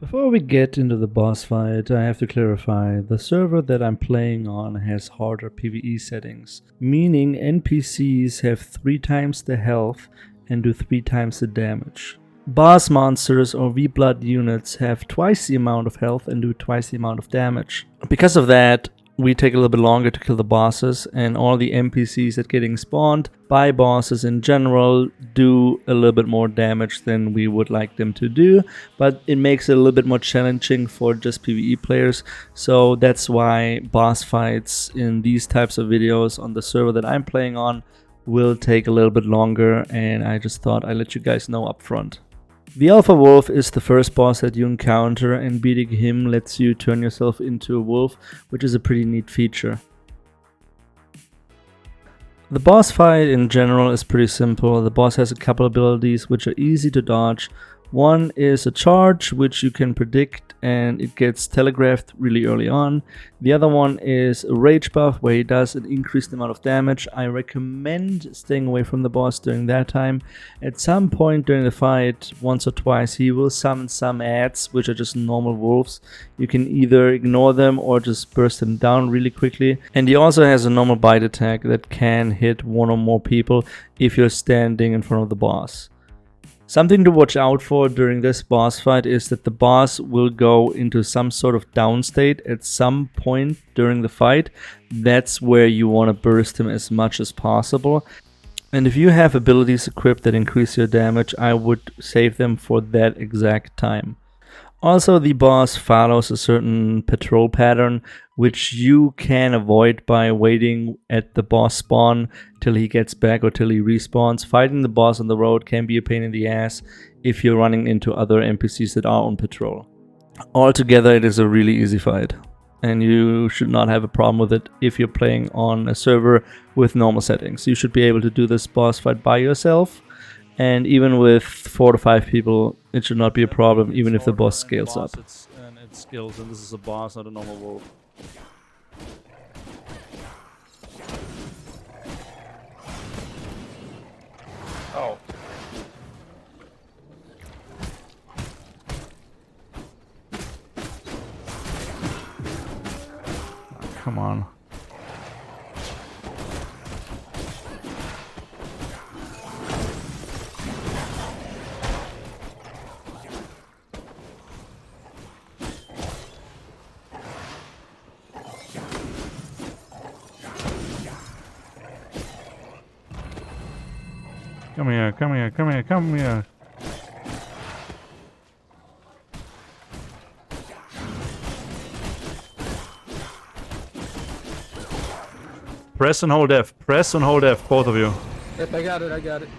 Before we get into the boss fight, I have to clarify, the server that I'm playing on has harder PvE settings, meaning NPCs have 3 times the health and do 3 times the damage. Boss monsters or V-Blood units have twice the amount of health and do twice the amount of damage. Because of that, we take a little bit longer to kill the bosses, and all the NPCs that getting spawned by bosses in general do a little bit more damage than we would like them to do, but it makes it a little bit more challenging for just PvE players. So that's why boss fights in these types of videos on the server that I'm playing on will take a little bit longer, and I just thought I'd let you guys know up front. The Alpha Wolf is the first boss that you encounter, and beating him lets you turn yourself into a wolf, which is a pretty neat feature. The boss fight in general is pretty simple. The boss has a couple abilities which are easy to dodge. One is a charge, which you can predict, and it gets telegraphed really early on. The other one is a rage buff, where he does an increased amount of damage. I recommend staying away from the boss during that time. At some point during the fight, once or twice, he will summon some adds, which are just normal wolves. You can either ignore them or just burst them down really quickly. And he also has a normal bite attack that can hit one or more people if you're standing in front of the boss. Something to watch out for during this boss fight is that the boss will go into some sort of down state at some point during the fight. That's where you want to burst him as much as possible. And if you have abilities equipped that increase your damage, I would save them for that exact time. Also, the boss follows a certain patrol pattern, which you can avoid by waiting at the boss spawn till he gets back or till he respawns. Fighting the boss on the road can be a pain in the ass if you're running into other NPCs that are on patrol. Altogether, it is a really easy fight, and you should not have a problem with it if you're playing on a server with normal settings. You should be able to do this boss fight by yourself. And even with 4 to 5 people, it should not be a problem, even if the boss scales up. It scales, and this is a boss, not a normal wolf. Oh. Come on. Come here, come here, come here, come here. Press and hold F, both of you. Yep, I got it, I got it.